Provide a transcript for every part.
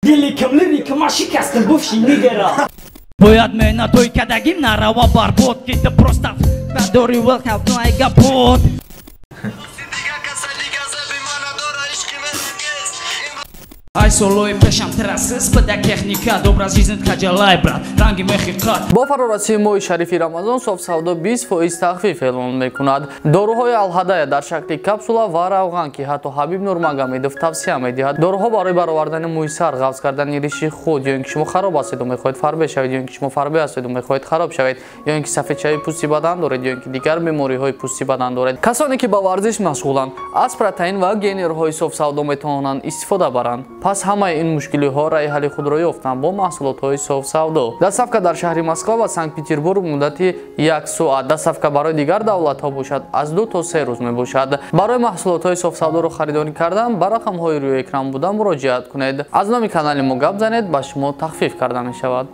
Диликом, лириком, а шикастым бывший нигера. Боят меня на той кадагим на рава барбот. Ты просто надори welcome to my габот. Ай солой пешам террасис, пода техника, добра жизнь ткаджалай, брат, ранги мехикат. با فرارسی موی شریفی رمضان صبح سودا 20% تخفیف اعلام میکند. داروهای الهدایه در شکل کپسولا و روغن که حتی حبیب نورمگامدوف توصیه میدهد. داروها برای برآوردن موی سر، قوس کردن ریش خود یا اینکه شما خراب هستید و میخواهید فربه شوید یا اینکه شما فربه هستید و میخواهید خراب شوید یا اینکه سفیدچه‌ی پوستی بدن دارید یا اینکه دیگر بیماری‌های پوستی بدن دارید. کسانی که با ورزش مشغولند از پروتئین و گینرهای صبح سودا میتوانند استفاده برند. پس همه این مشکل‌ها رای حل خود را یافتند با محصولات صبح سودا. دست‌افکا در شهر مسکو و سنت پترزبورگ مدت 1 ساعت، دست‌افکا برای دیگر دولت‌ها باشد از 2 تا 3 روز میباشد. برای محصولات صبح سودا را خریداری کردن بر رقم‌های روی اکران بوده مراجعت کنید. از نام کانال ما گپ زنید به شما تخفیف کرده می‌شود.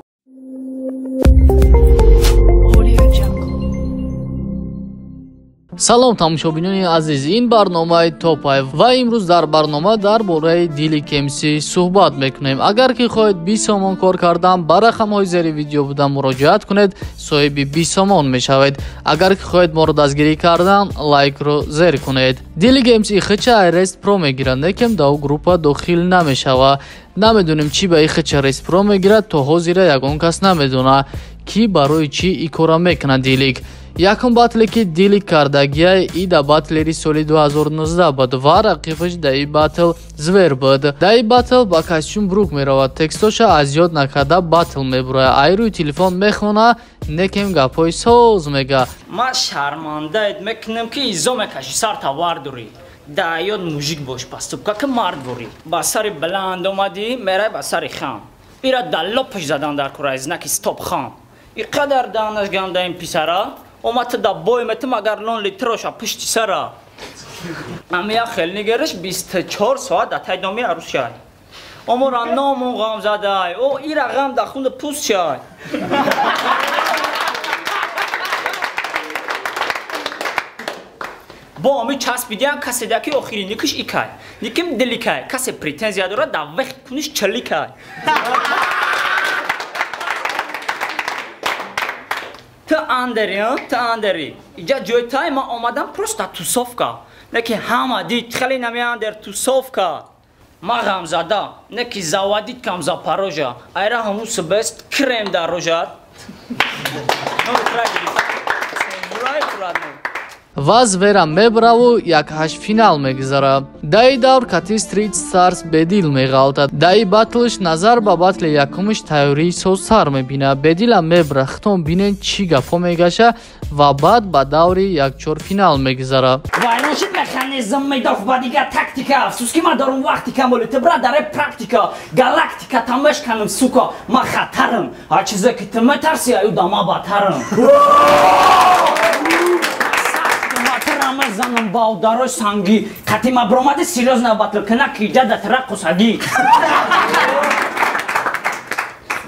салом тамошобинони азиз, ин барномаи топаев ва имрӯз дар барнома дар бораи дили кемсӣ суҳбат мекунем. агар ки хоҳед бисомон кор кардан ба рақамҳои зери видео буда муроҷиат кунед, соҳиби бисомон мешавед. агар ки хоҳед моро дастгирӣ кардан, лайкро зер кунед. дили кемсӣ хича арест про мегирад, лекин дав группа дохил намешава. намедонем чӣ ба и хича арест про мегирад, то ҳозира ягон кас намедона ки барои чӣ и кора мекунад дилик. якум батле ки дилик кардагия ида батлери соли 2019 буд ва рақибаш даи батл звер буд. даи батл ба костюм брук меравад, текстоша аз ёд накарда батл мебуроя, ай рӯи телефон мехона, некем гапҳои соз мега. ман шармандаед мекунам ки изо мекашӣ сарта вардурӣ. да ёд мужик бош паступка ки мард бурӣ. ба сари баланд омадӣ, мерай ба сари хам. ира даллопаш задан дар кураи знаки стоп хам. иқадар данаш ганда ин писара омата да бой метам агар лон литроша пушти сара. амия хел нигериш 24 соат да тайдоми арушай. омора ному гам задай. о ира гам да хунда пус чай. бо ами часпидиан касе даки охири никиш икай. никим диликай. касе претензия дора да вахт куниш чаликай. تا اندری اینجا جای تای ما آمدم پروستا توسوفکا نکی همه دید خیلی نمیان در توسوفکا ما غم زده نکی زوادید کم زا پروژا ایره همون سبست کرم در روژات ва звера мебраву якҳаш финал мегузара. даи давр кати стрит старс бедил меғалтад. даи батлш назар ба батли якумш тайёрии созсар мебина. бедила мебра хитон бинен чӣ гафо мегаша ва баъд ба даври якчор финал мегузара. вайношид механизм медоф ба дига тактика. афсуски ма дорум вақти камоли тибра даре практика. галактика тамешканам сука ма хатарам. ҳар чизе ки ти метарси аю дама батарам. занам баударои санги қатима бромади серьёзна батл кана ки ҷада тараққусаги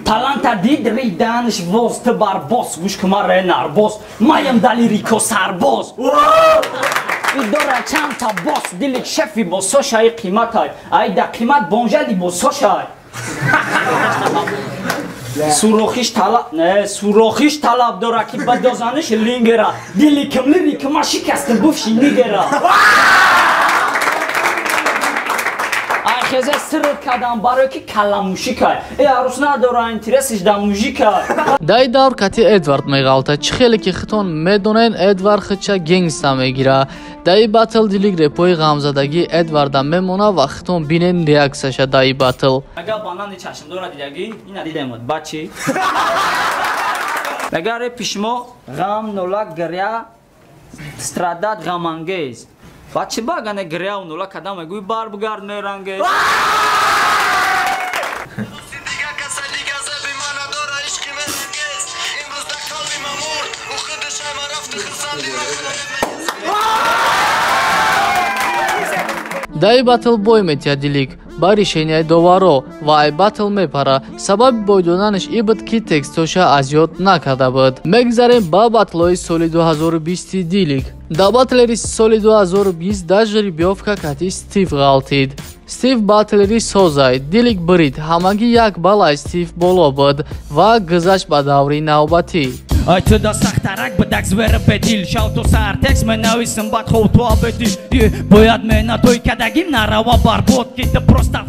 таланта дид риданш воз ты барбос гӯш кума ренар бос маям далирико сарбоз идора чамта бос дилик шефи бо сошаи қиматай айда қимат бонжади бо сошай сурохиш талаб дора ки ба дозаниш лингера диликам лирикам а шикастым бывший нигера айхезе сирт кадам барои ки каламушикай арус надора интересиш да мужикай. даи давр кати эдвард меғалтад. чӣ хеле ки хитон медонен эдвард хича генгста мегира. даи батл дилик репои ғамзадагӣ эдварда мемона ва хитон бинен реаксияша даи батл. агар банани чашмдора дидагӣ ина дидамад бачи агар пишмо ғам нола гиря страдат ғамангез бачи багане гиря нола кадам мегӯй барбгард мерангез даи батл бой метиҳад дилик. ба решения доваро ва ай батл мепара. Сабаби бойдонанаш и буд ки текстоша аз ёд накарда буд. Мегзарем ба батлҳои соли 2020 дилик. Дар батлери соли 2020 дар ҷарибёвка кати Стив ғалтид. Стив батлери созай, дилик бурид, ҳамагӣ як балай Стив боло буд ва гузашт ба даври навбатӣ. Ай ту да сахтарак будак звера бедил шав ту сар текст менависам бад хов ту абеди бояд мена той кадагим нарава барбод ки ты просто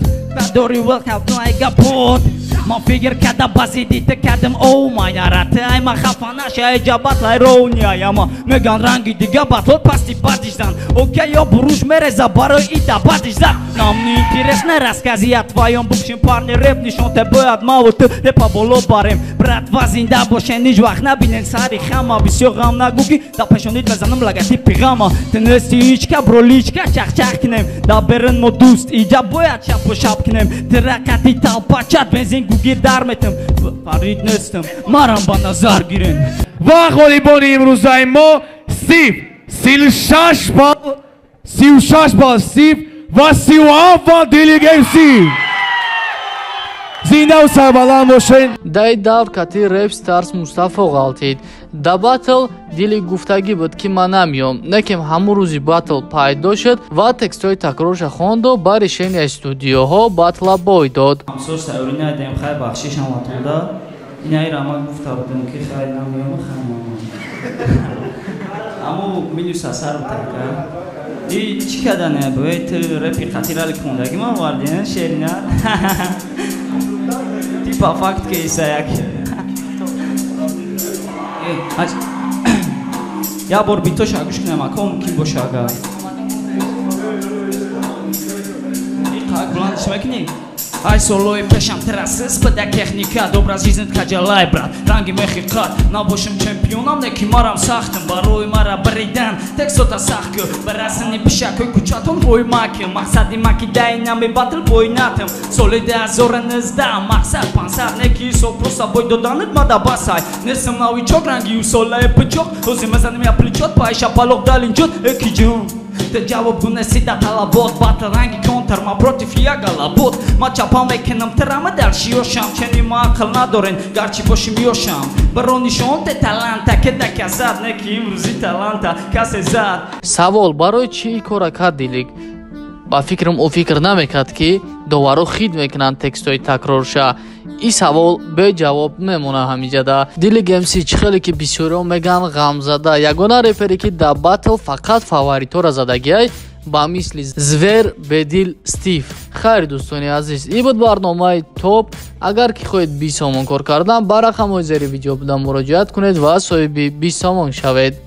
дори welcome to I got bored man figure kada bazidi te kadam oh my yarate ay ma khafana shay jabat lay ronia yama megan rangi diga batol pasti badijdan okey yo buruj mere забаро и да badijdan нам не интересно расскази о твоем бывшем парне рэп нишон те бояд маву ты рэпа боло барем братва зинда бошен ҳеҷ вақт набинен сари хама бисёр ғам нагуги да пешонид мезанам лагати пиғама тинести ичка броличка чахчах кинем да берен мо дӯст иҷа бояд шапу шап кинем тирақати талпачат бензин гугир дар метам фарид нестам марам ба назар гирен ва ғолибони имрӯзаи мо Стив 36 бал Стив ва 37 бал Дилик МС зинда ва сарбаланд бошед. дай давр кати рэп старс Мустафо ғалтид. Да батл дили гуфтагӣ буд ки ман намеём. Некем ҳамун рӯзи батл пайдо шуд ва текстҳои такрорша хонду ба решения студиёҳо батла бой дод. Амсос таврина дем хай бахшиш аматуда инаи рама гуфта будам ки хай намеём аммо минуса сар бутака и чӣ кардане бояд рэпи қатирали кундагӣ ман вардина шерина типа факт ки исаяк я бор битоша гӯш кунам ака мумкин боша агар иқак бландиш мекунӣ ай солои пешам терасис бада техника добра жизнит каҷалай брат ранги мехи қад набошам чемпионам неки марам сахтам барои мара бридан текстота сахт кӯ барасани пишакои кӯчатон бой маки мақсади маки дай нами батл бой натам соли 2019 мақсад пансад неки сол просто бой доданит мада басай несам навичок ранги усолае пичок ози мезаним я плечот паиша палоқ далинҷот эки ҷон ты ҷавоб гунеси да талабот батл ранги контр ма против я галабот ма чапам мекунам терама дар шиёшам ченин ма ақл надорен гарчи бошим ёшам баро нишон те таланта ке дака зад неки имрӯзи таланта касе зад. Савол барои чӣ кора кард Дилик? ба фикрам ӯ фикр намекард ки доваро хид мекунанд текстҳои такрорша. ин савол беҷавоб мемона ҳамиҷада. Дилик МС чӣ хеле ки бисёриҳо мегӯянд ғамзада ягона репере ки дар батл фақат фаворитора задагиай ба мисли звер бедил Стив. хайр дӯстони азиз ин буд барномаи топ. агар ки хоҳед 20 сомон кор кардан ба рақамҳои зери видео бидан муроҷиат кунед ва соҳиби 20 сомон шавед.